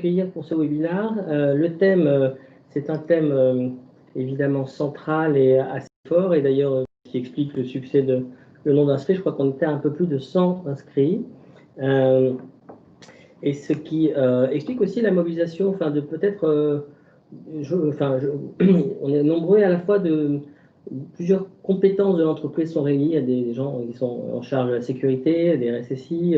accueillir pour ce webinaire. Le thème, c'est un thème évidemment central et assez fort, et d'ailleurs qui explique le succès de le nombre d'inscrits. Je crois qu'on était à un peu plus de 100 inscrits. Et ce qui explique aussi la mobilisation, enfin de peut-être, on est nombreux à la fois de plusieurs compétences de l'entreprise sont réunies. Il y a des gens qui sont en charge de la sécurité, des RSSI,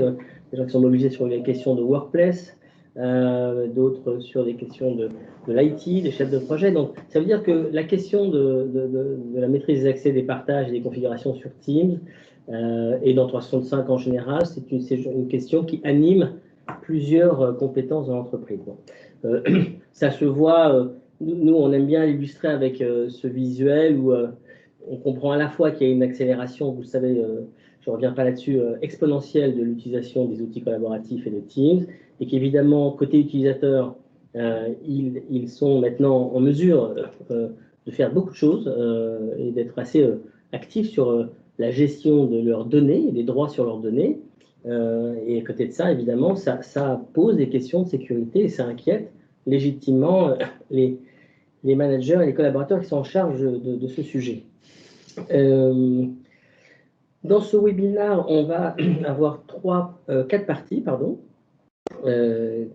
des gens qui sont mobilisés sur les questions de workplace, d'autres sur les questions de l'IT, des chefs de projet. Donc ça veut dire que la question de la maîtrise des accès, des partages et des configurations sur Teams et dans 365 en général, c'est une question qui anime plusieurs compétences dans l'entreprise. Ça se voit, nous on aime bien illustrer avec ce visuel où on comprend à la fois qu'il y a une accélération, vous savez, je ne reviens pas là-dessus, exponentielle de l'utilisation des outils collaboratifs et de Teams, et qu'évidemment, côté utilisateur, ils sont maintenant en mesure de faire beaucoup de choses et d'être assez actifs sur la gestion de leurs données et des droits sur leurs données. Et à côté de ça, évidemment, ça pose des questions de sécurité et ça inquiète légitimement les managers et les collaborateurs qui sont en charge de ce sujet. Dans ce webinaire, on va avoir quatre parties, pardon.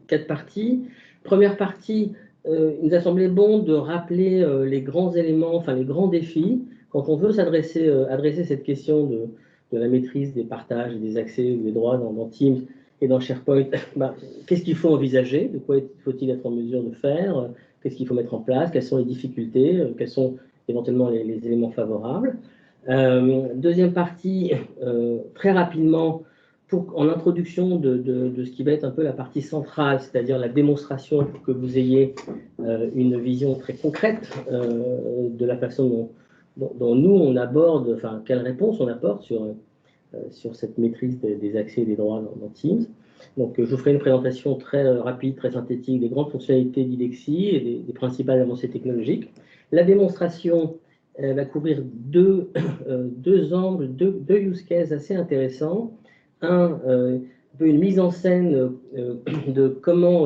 Quatre parties. Première partie, il nous a semblé bon de rappeler les grands éléments, enfin les grands défis, quand on veut adresser cette question de la maîtrise des partages et des accès ou des droits dans Teams et dans SharePoint. Qu'est-ce qu'il faut envisager? De quoi faut-il être en mesure de faire? Qu'est-ce qu'il faut mettre en place? Quelles sont les difficultés? Quels sont éventuellement les éléments favorables? Deuxième partie, très rapidement, en introduction de ce qui va être un peu la partie centrale, c'est-à-dire la démonstration pour que vous ayez une vision très concrète de la façon dont nous on aborde, enfin quelle réponse on apporte sur cette maîtrise des accès et des droits dans Teams. Donc je vous ferai une présentation très rapide, très synthétique des grandes fonctionnalités d'IDEXI et des principales avancées technologiques. La démonstration va couvrir deux angles, deux use cases assez intéressants. Un peu une mise en scène de comment,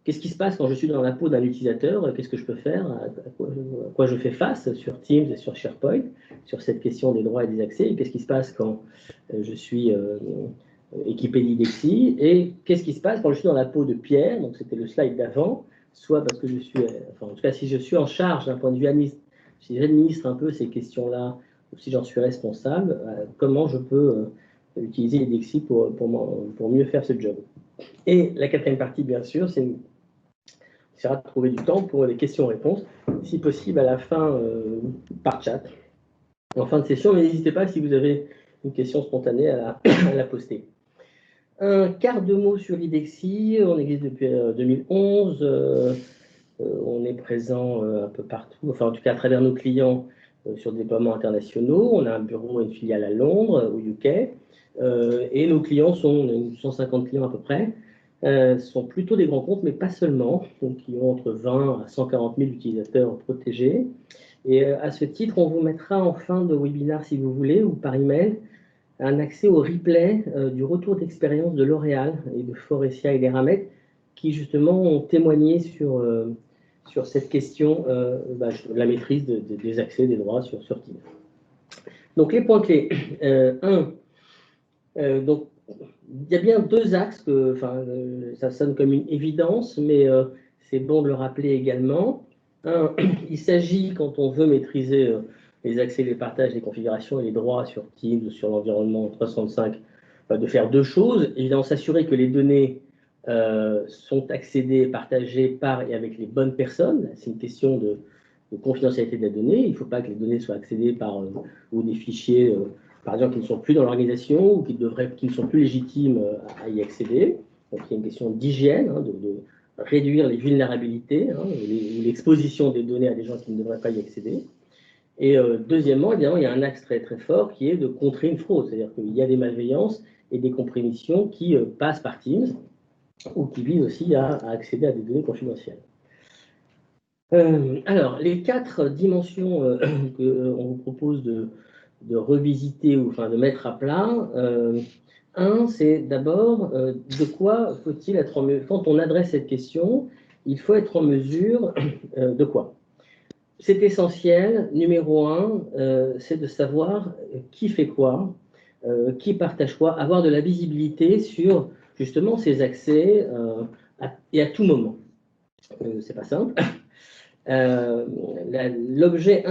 qu'est-ce qui se passe quand je suis dans la peau d'un utilisateur, qu'est-ce que je peux faire, à quoi je fais face sur Teams et sur SharePoint, sur cette question des droits et des accès, et qu'est-ce qui se passe quand je suis équipé d'IDEXI, et qu'est-ce qui se passe quand je suis dans la peau de Pierre, donc c'était le slide d'avant, soit parce que je suis, enfin en tout cas si je suis en charge d'un point de vue administratif, si j'administre un peu ces questions-là, ou si j'en suis responsable, comment je peux utiliser l'IDEXI pour mieux faire ce job. Et la quatrième partie, bien sûr, c'est on essaiera de trouver du temps pour les questions-réponses, si possible à la fin par chat, en fin de session, mais n'hésitez pas si vous avez une question spontanée à la poster. Un quart de mot sur l'IDEXI, on existe depuis 2011, on est présent un peu partout, enfin en tout cas à travers nos clients sur des déploiements internationaux. On a un bureau et une filiale à Londres, au UK, et nos clients sont 150 clients à peu près, sont plutôt des grands comptes, mais pas seulement, donc qui ont entre 20 à 140 000 utilisateurs protégés. Et à ce titre, on vous mettra en fin de webinaire, si vous voulez, ou par email, un accès au replay du retour d'expérience de L'Oréal et de Forestia et d'Eramet, qui justement ont témoigné sur cette question de la maîtrise des accès, des droits sur Teams. Donc les points clés. Donc il y a bien deux axes, ça sonne comme une évidence, mais c'est bon de le rappeler également. Il s'agit, quand on veut maîtriser les accès, les partages, les configurations et les droits sur Teams ou sur l'environnement 365, de faire deux choses. Évidemment, s'assurer que les données sont accédées, partagées par et avec les bonnes personnes. C'est une question de confidentialité de la donnée. Il ne faut pas que les données soient accédées par ou des fichiers, par exemple, qui ne sont plus dans l'organisation ou qui ne sont plus légitimes à y accéder. Donc, il y a une question d'hygiène, de réduire les vulnérabilités, ou l'exposition des données à des gens qui ne devraient pas y accéder. Et deuxièmement, évidemment, il y a un axe très, très fort qui est de contrer une fraude. C'est-à-dire qu'il y a des malveillances et des compromissions qui passent par Teams ou qui visent aussi à accéder à des données confidentielles. Alors, les quatre dimensions qu'on vous propose de revisiter ou de mettre à plat Un, c'est d'abord de quoi faut-il être en mesure. Quand on adresse cette question, il faut être en mesure de quoi? C'est essentiel. Numéro un, c'est de savoir qui fait quoi, qui partage quoi, avoir de la visibilité sur justement ces accès et à tout moment. C'est pas simple. Un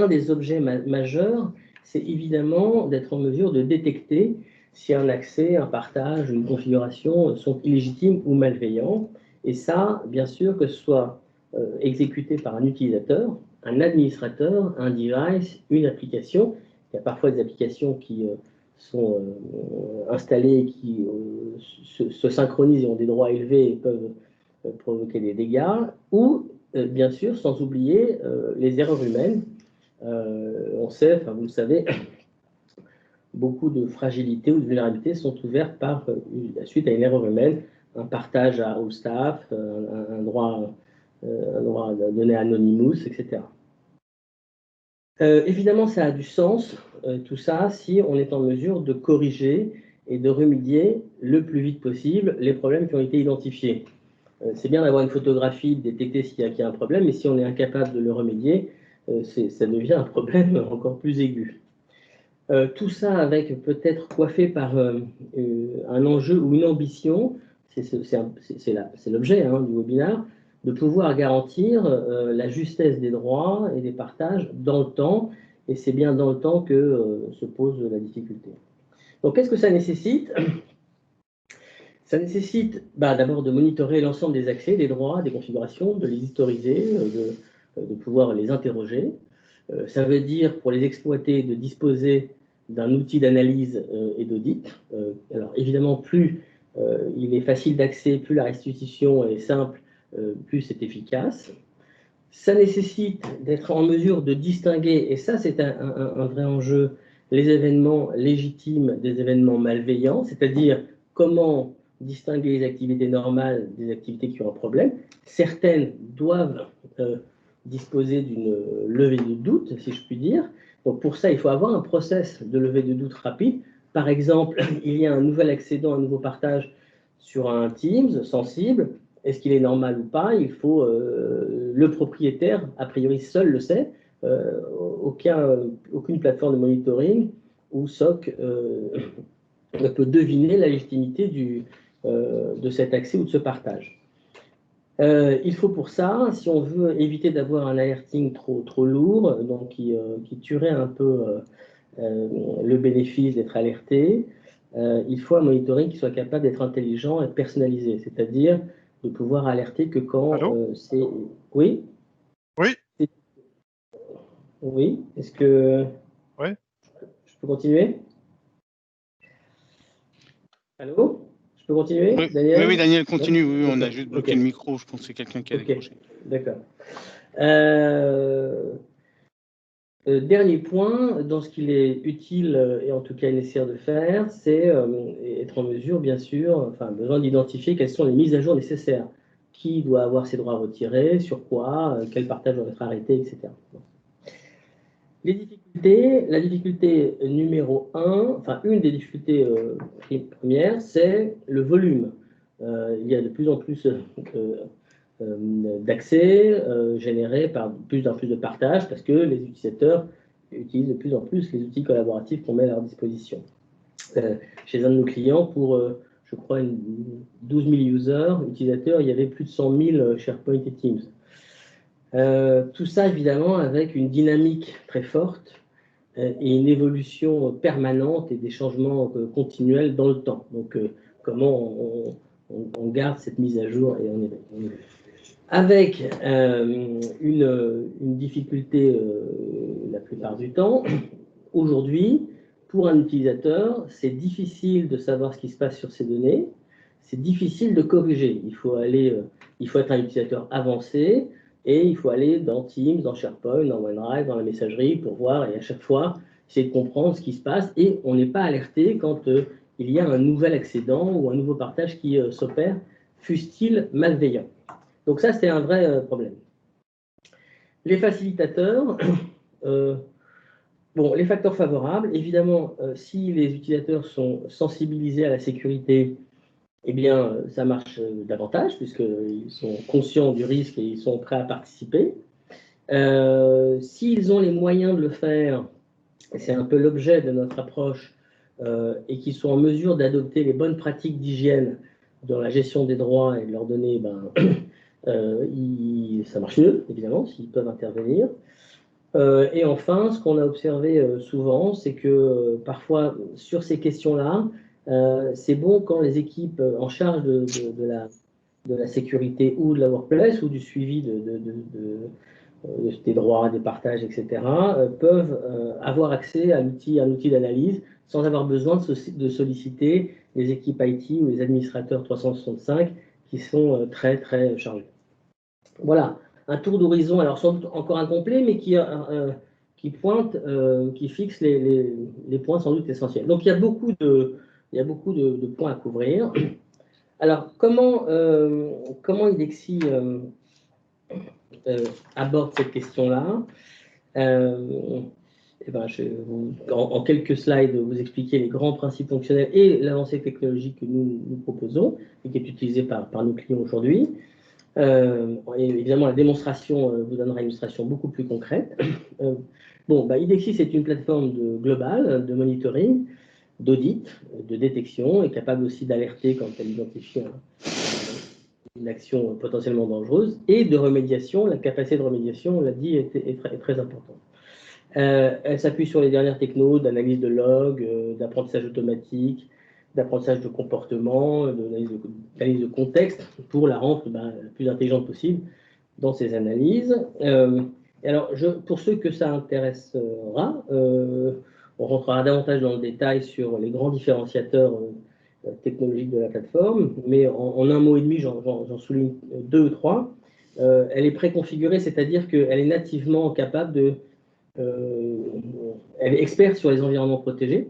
des objets majeurs, c'est évidemment d'être en mesure de détecter si un accès, un partage, une configuration sont illégitimes ou malveillants. Et ça, bien sûr, que ce soit exécuté par un utilisateur, un administrateur, un device, une application. Il y a parfois des applications qui sont installées, qui se synchronisent et ont des droits élevés et peuvent provoquer des dégâts, ou bien sûr, sans oublier les erreurs humaines. On sait, enfin vous le savez, beaucoup de fragilités ou de vulnérabilités sont ouvertes par suite à une erreur humaine, un partage au staff, un droit donné à Anonymous, etc. Évidemment, ça a du sens, tout ça, si on est en mesure de corriger et de remédier le plus vite possible les problèmes qui ont été identifiés. C'est bien d'avoir une photographie, de détecter s'il y a un problème, mais si on est incapable de le remédier, ça devient un problème encore plus aigu. Tout ça avec peut-être coiffé par un enjeu ou une ambition, c'est l'objet du webinaire, de pouvoir garantir la justesse des droits et des partages dans le temps, et c'est bien dans le temps que se pose la difficulté. Donc qu'est-ce que ça nécessite? Ça nécessite d'abord de monitorer l'ensemble des accès, des droits, des configurations, de les historiser, de pouvoir les interroger. Ça veut dire, pour les exploiter, de disposer d'un outil d'analyse et d'audit. Alors évidemment, plus il est facile d'accès, plus la restitution est simple, plus c'est efficace. Ça nécessite d'être en mesure de distinguer, et ça c'est un vrai enjeu, les événements légitimes des événements malveillants, c'est-à-dire comment distinguer les activités normales des activités qui ont un problème. Certaines doivent disposer d'une levée de doute, si je puis dire. Donc pour ça, il faut avoir un process de levée de doute rapide. Par exemple, il y a un nouvel accédant, un nouveau partage sur un Teams sensible. Est-ce qu'il est normal ou pas? Il faut le propriétaire, a priori seul le sait, aucune plateforme de monitoring ou SOC ne peut deviner la légitimité de cet accès ou de ce partage. Il faut pour ça, si on veut éviter d'avoir un alerting trop lourd, donc qui tuerait un peu le bénéfice d'être alerté, il faut un monitoring qui soit capable d'être intelligent et personnalisé, c'est-à-dire de pouvoir alerter que quand c'est... Oui? Oui. Oui. Est-ce que... Oui. Je peux continuer? Allô? Je peux continuer, oui, Daniel? Oui, Daniel, continue. Oui, okay. On a juste bloqué le micro. Je pense que c'est quelqu'un qui a décroché. D'accord. Dernier point, dans ce qu'il est utile et en tout cas nécessaire de faire, c'est être en mesure, bien sûr, besoin d'identifier quelles sont les mises à jour nécessaires. Qui doit avoir ses droits retirés, sur quoi, quel partage doit être arrêté, etc. Les difficultés, la difficulté numéro 1, une des difficultés premières, c'est le volume. Il y a de plus en plus d'accès générés par plus en plus de partage parce que les utilisateurs utilisent de plus en plus les outils collaboratifs qu'on met à leur disposition. Chez un de nos clients, pour, je crois, 12 000 utilisateurs, il y avait plus de 100 000 SharePoint et Teams. Tout ça, évidemment, avec une dynamique très forte et une évolution permanente et des changements continuels dans le temps. Donc, comment on garde cette mise à jour et on évolue. Avec une difficulté la plupart du temps, aujourd'hui, pour un utilisateur, c'est difficile de savoir ce qui se passe sur ces données, c'est difficile de corriger. Il faut être un utilisateur avancé et il faut aller dans Teams, dans SharePoint, dans OneDrive, dans la messagerie pour voir et à chaque fois essayer de comprendre ce qui se passe et on n'est pas alerté quand il y a un nouvel accédant ou un nouveau partage qui s'opère, fût-il malveillant. Donc ça, c'est un vrai problème. Les facilitateurs, Bon, les facteurs favorables, évidemment, si les utilisateurs sont sensibilisés à la sécurité, eh bien, ça marche davantage, puisqu'ils sont conscients du risque et ils sont prêts à participer. S'ils ont les moyens de le faire, et c'est un peu l'objet de notre approche, et qu'ils sont en mesure d'adopter les bonnes pratiques d'hygiène dans la gestion des droits et de leurs données, ça marche mieux, évidemment, s'ils peuvent intervenir. Et enfin, ce qu'on a observé souvent, c'est que parfois, sur ces questions-là, c'est bon quand les équipes en charge de la sécurité ou de la workplace ou du suivi des droits, des partages, etc., peuvent avoir accès à un outil d'analyse sans avoir besoin de solliciter les équipes IT ou les administrateurs 365 qui sont très, très chargés. Voilà, un tour d'horizon, alors sans doute encore incomplet, mais qui pointe, qui fixe les points sans doute essentiels. Donc il y a beaucoup de points à couvrir. Alors, comment IDEXI aborde cette question-là? Je vais en quelques slides vous expliquer les grands principes fonctionnels et l'avancée technologique que nous proposons et qui est utilisée par nos clients aujourd'hui. Et évidemment, la démonstration vous donnera une illustration beaucoup plus concrète. IDEXI, c'est une plateforme globale de monitoring, d'audit, de détection, et capable aussi d'alerter quand elle identifie une action potentiellement dangereuse, et de remédiation. La capacité de remédiation, on l'a dit, est très importante. Elle s'appuie sur les dernières technos d'analyse de logs, d'apprentissage automatique, d'apprentissage de comportement, d'analyse de contexte, pour la rendre la plus intelligente possible dans ses analyses. Alors, pour ceux que ça intéressera, on rentrera davantage dans le détail sur les grands différenciateurs technologiques de la plateforme, mais en un mot et demi, j'en souligne 2 ou 3. Elle est préconfigurée, c'est-à-dire qu'elle est nativement capable elle est experte sur les environnements protégés.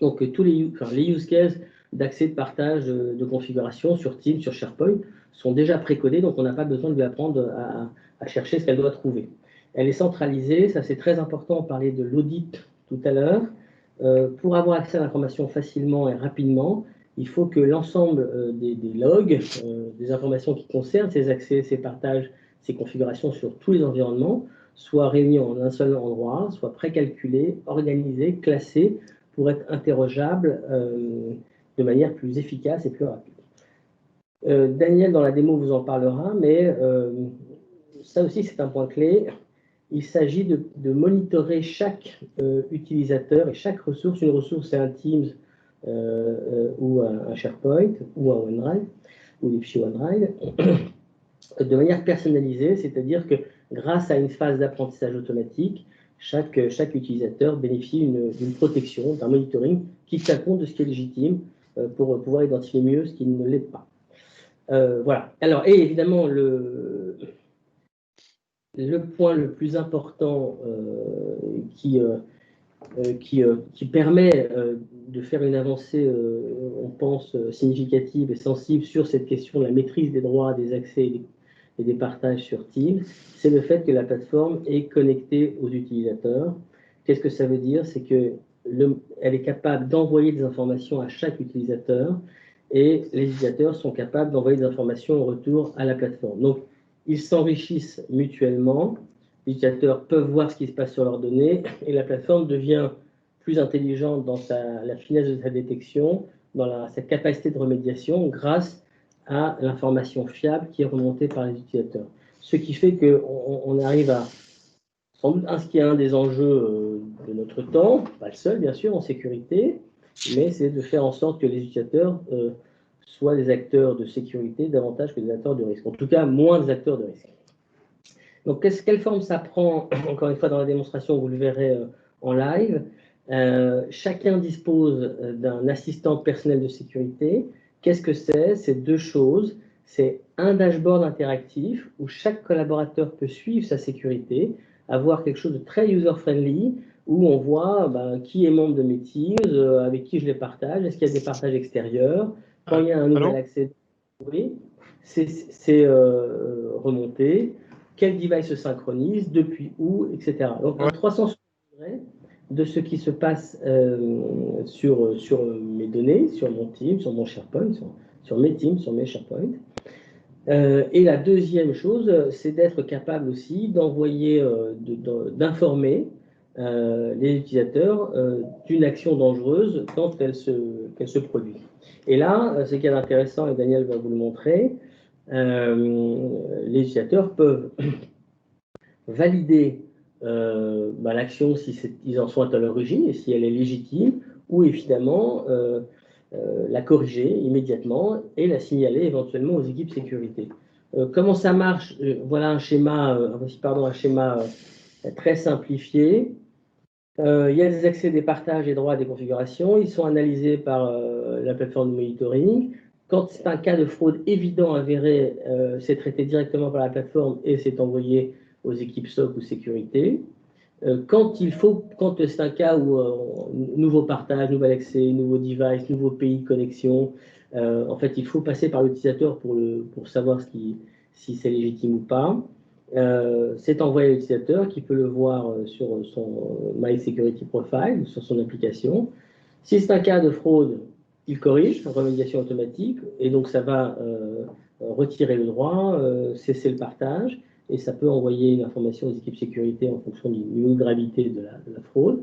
Donc, tous les use cases d'accès, de partage, de configuration sur Teams, sur SharePoint sont déjà précodés, donc on n'a pas besoin de lui apprendre à chercher ce qu'elle doit trouver. Elle est centralisée, ça c'est très important, on parlait de l'audit tout à l'heure. Pour avoir accès à l'information facilement et rapidement, il faut que l'ensemble des logs, des informations qui concernent ces accès, ces partages, ces configurations sur tous les environnements, soient réunis en un seul endroit, soient précalculés, organisés, classés, pour être interrogeable de manière plus efficace et plus rapide. Daniel, dans la démo, vous en parlera, mais ça aussi, c'est un point clé. Il s'agit de monitorer chaque utilisateur et chaque ressource. Une ressource, c'est un Teams ou un SharePoint ou un OneDrive ou des fichiers OneDrive de manière personnalisée, c'est-à-dire que grâce à une phase d'apprentissage automatique, chaque utilisateur bénéficie d'une protection, d'un monitoring qui tient compte de ce qui est légitime pour pouvoir identifier mieux ce qui ne l'est pas. Voilà. Alors, et évidemment, le point le plus important qui permet de faire une avancée, on pense, significative et sensible sur cette question de la maîtrise des droits, des accès et des partages sur Teams, c'est le fait que la plateforme est connectée aux utilisateurs. Qu'est-ce que ça veut dire? C'est qu'elle est capable d'envoyer des informations à chaque utilisateur et les utilisateurs sont capables d'envoyer des informations en retour à la plateforme. Donc, ils s'enrichissent mutuellement. Les utilisateurs peuvent voir ce qui se passe sur leurs données et la plateforme devient plus intelligente dans la finesse de sa détection, dans sa capacité de remédiation grâce à l'information fiable qui est remontée par les utilisateurs. Ce qui fait qu'on arrive à, sans doute, ce qui est un des enjeux de notre temps, pas le seul bien sûr en sécurité, mais c'est de faire en sorte que les utilisateurs soient des acteurs de sécurité davantage que des acteurs de risque. En tout cas, moins des acteurs de risque. Donc, quelle forme ça prend? Encore une fois, dans la démonstration, vous le verrez en live. Chacun dispose d'un assistant personnel de sécurité. Qu'est-ce que c'est? C'est 2 choses. C'est un dashboard interactif où chaque collaborateur peut suivre sa sécurité, avoir quelque chose de très user-friendly, où on voit qui est membre de mes teams, avec qui je les partage, est-ce qu'il y a des partages extérieurs, quand il y a un nouvel accès, oui, c'est remonté, quel device se synchronise, depuis où, etc. Donc, un 360 degrés de ce qui se passe sur mes données, sur mon Teams, sur mon SharePoint, sur mes Teams, sur mes SharePoint. Et la deuxième chose, c'est d'être capable aussi d'envoyer, d'informer les utilisateurs d'une action dangereuse quand qu'elle se produit. Et là, ce qui est intéressant, et Daniel va vous le montrer, les utilisateurs peuvent valider l'action si ils en sont à l'origine et si elle est légitime, ou évidemment la corriger immédiatement et la signaler éventuellement aux équipes sécurité. Comment ça marche? Voilà un schéma, très simplifié. Il y a des accès, des partages, des droits, des configurations. Ils sont analysés par la plateforme de monitoring. Quand c'est un cas de fraude évident, avéré, c'est traité directement par la plateforme et c'est envoyé aux équipes SOC ou sécurité. Quand c'est un cas où nouveau partage, nouvel accès, nouveau device, nouveau pays de connexion, en fait, il faut passer par l'utilisateur pour savoir si c'est légitime ou pas. C'est envoyé à l'utilisateur qui peut le voir sur son My Security Profile, sur son application. Si c'est un cas de fraude, il corrige, remédiation automatique, et donc ça va retirer le droit, cesser le partage, et ça peut envoyer une information aux équipes sécurité en fonction du niveau de gravité de la fraude.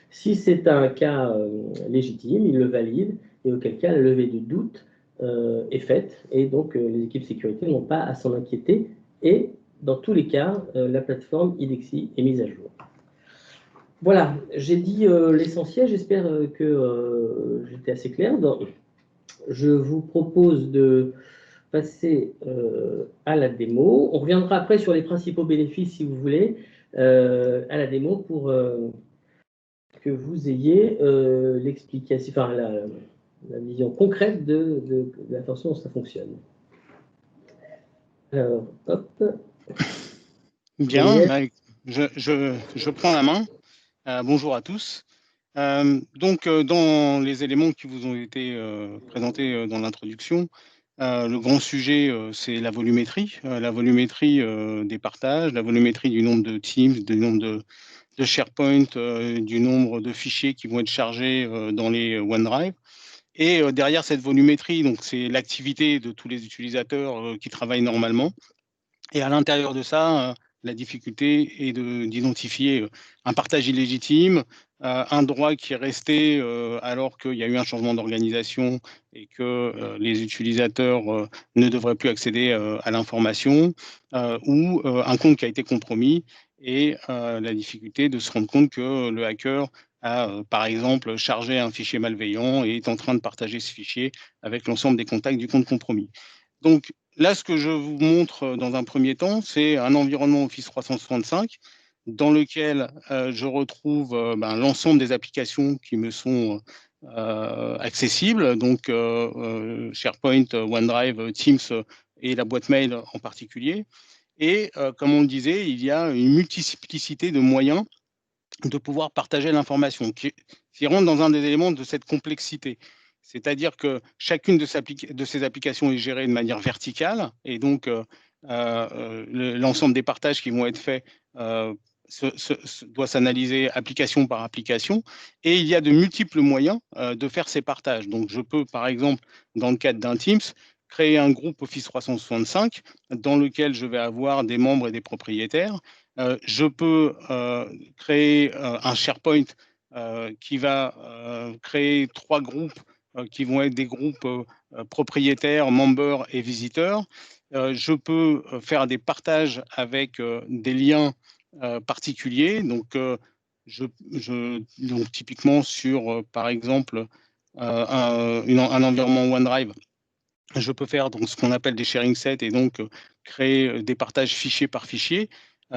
Si c'est un cas légitime, il le valide, et auquel cas la levée de doute est faite, et donc les équipes sécurité n'ont pas à s'en inquiéter, et dans tous les cas, la plateforme IDEXI est mise à jour. Voilà, j'ai dit l'essentiel, j'espère que j'étais assez clair. Je vous propose de passer à la démo. On reviendra après sur les principaux bénéfices, si vous voulez, à la démo pour que vous ayez l'explication, enfin la vision concrète de la façon dont ça fonctionne. Alors, hop. Bien, je prends la main. Bonjour à tous. Donc, dans les éléments qui vous ont été présentés dans l'introduction, le grand sujet, c'est la volumétrie des partages, la volumétrie du nombre de Teams, du nombre de SharePoint, du nombre de fichiers qui vont être chargés dans les OneDrive. Et derrière cette volumétrie, donc c'est l'activité de tous les utilisateurs qui travaillent normalement. Et à l'intérieur de ça, la difficulté est d'identifier un partage illégitime, un droit qui est resté alors qu'il y a eu un changement d'organisation et que les utilisateurs ne devraient plus accéder à l'information, ou un compte qui a été compromis, et la difficulté de se rendre compte que le hacker a, par exemple, chargé un fichier malveillant et est en train de partager ce fichier avec l'ensemble des contacts du compte compromis. Donc, là, ce que je vous montre dans un premier temps, c'est un environnement Office 365 dans lequel je retrouve l'ensemble des applications qui me sont accessibles, donc SharePoint, OneDrive, Teams et la boîte mail en particulier. Et comme on le disait, il y a une multiplicité de moyens de pouvoir partager l'information qui rentre dans un des éléments de cette complexité. C'est-à-dire que chacune de ces applications est gérée de manière verticale, et donc l'ensemble des partages qui vont être faits doit s'analyser application par application, et il y a de multiples moyens de faire ces partages. Donc je peux, par exemple, dans le cadre d'un Teams, créer un groupe Office 365 dans lequel je vais avoir des membres et des propriétaires. Je peux créer un SharePoint qui va créer 3 groupes qui vont être des groupes propriétaires, members et visiteurs. Je peux faire des partages avec des liens particuliers. Donc, donc typiquement sur, par exemple, un environnement OneDrive, je peux faire donc ce qu'on appelle des sharing sets et donc créer des partages fichier par fichier.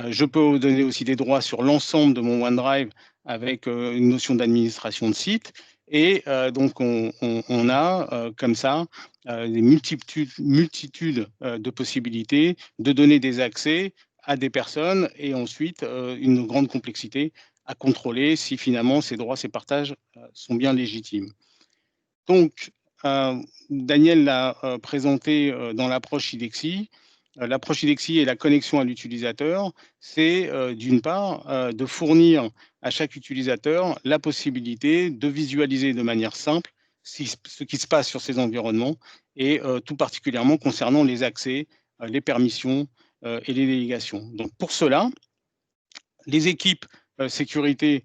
Je peux donner aussi des droits sur l'ensemble de mon OneDrive avec une notion d'administration de site. Et donc, on a comme ça des multitudes de possibilités de donner des accès à des personnes, et ensuite une grande complexité à contrôler si finalement ces droits, ces partages sont bien légitimes. Donc, Daniel l'a présenté dans l'approche IDEXI. L'approche IDEXI et la connexion à l'utilisateur, c'est d'une part de fournir à chaque utilisateur la possibilité de visualiser de manière simple ce qui se passe sur ces environnements et tout particulièrement concernant les accès, les permissions et les délégations. Donc pour cela, les équipes sécurité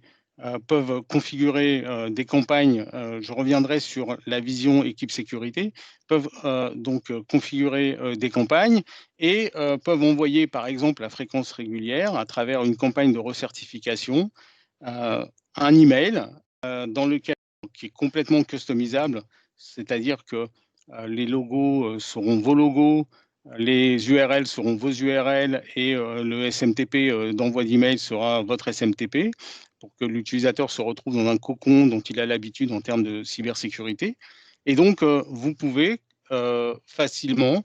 peuvent configurer des campagnes, je reviendrai sur la vision équipe sécurité, peuvent donc configurer des campagnes et peuvent envoyer par exemple à fréquence régulière à travers une campagne de recertification un email dans lequel qui est complètement customisable, c'est-à-dire que les logos seront vos logos, les URL seront vos URL et le SMTP d'envoi d'email sera votre SMTP pour que l'utilisateur se retrouve dans un cocon dont il a l'habitude en termes de cybersécurité. Et donc, vous pouvez facilement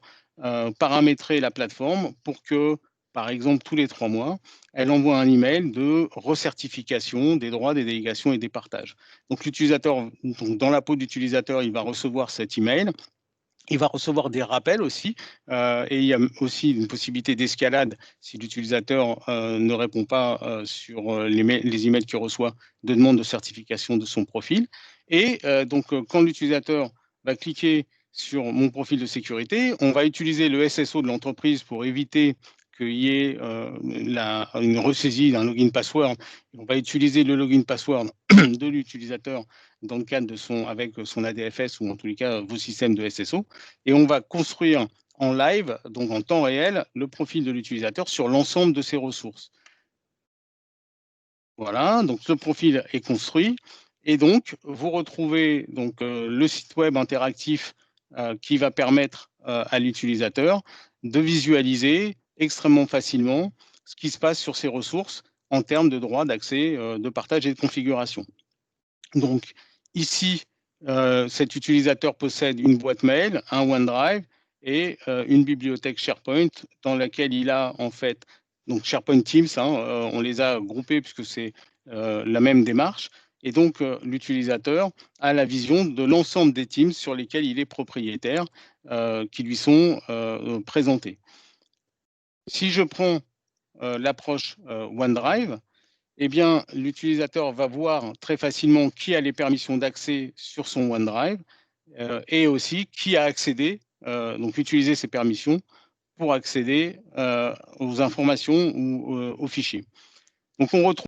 paramétrer la plateforme pour que, par exemple, tous les 3 mois, elle envoie un email de recertification des droits, des délégations et des partages. Donc, l'utilisateur, dans la peau d'utilisateur, il va recevoir cet email. Il va recevoir des rappels aussi, et il y a aussi une possibilité d'escalade si l'utilisateur ne répond pas sur les emails qu'il reçoit de demande de certification de son profil. Et donc, quand l'utilisateur va cliquer sur mon profil de sécurité, on va utiliser le SSO de l'entreprise pour éviter qu'il y ait une ressaisie d'un login password. On va utiliser le login password de l'utilisateur dans le cadre de avec son ADFS ou en tous les cas vos systèmes de SSO. Et on va construire en live, donc en temps réel, le profil de l'utilisateur sur l'ensemble de ses ressources. Voilà, donc ce profil est construit. Et donc, vous retrouvez donc, le site web interactif qui va permettre à l'utilisateur de visualiser extrêmement facilement ce qui se passe sur ses ressources en termes de droits d'accès, de partage et de configuration. Donc, ici, cet utilisateur possède une boîte mail, un OneDrive et une bibliothèque SharePoint dans laquelle il a en fait, donc SharePoint Teams, on les a groupés puisque c'est la même démarche. Et donc, l'utilisateur a la vision de l'ensemble des teams sur lesquels il est propriétaire qui lui sont présentés. Si je prends l'approche OneDrive, eh bien, l'utilisateur va voir très facilement qui a les permissions d'accès sur son OneDrive et aussi qui a accédé, donc utiliser ses permissions pour accéder aux informations ou aux fichiers. Donc, on retrouve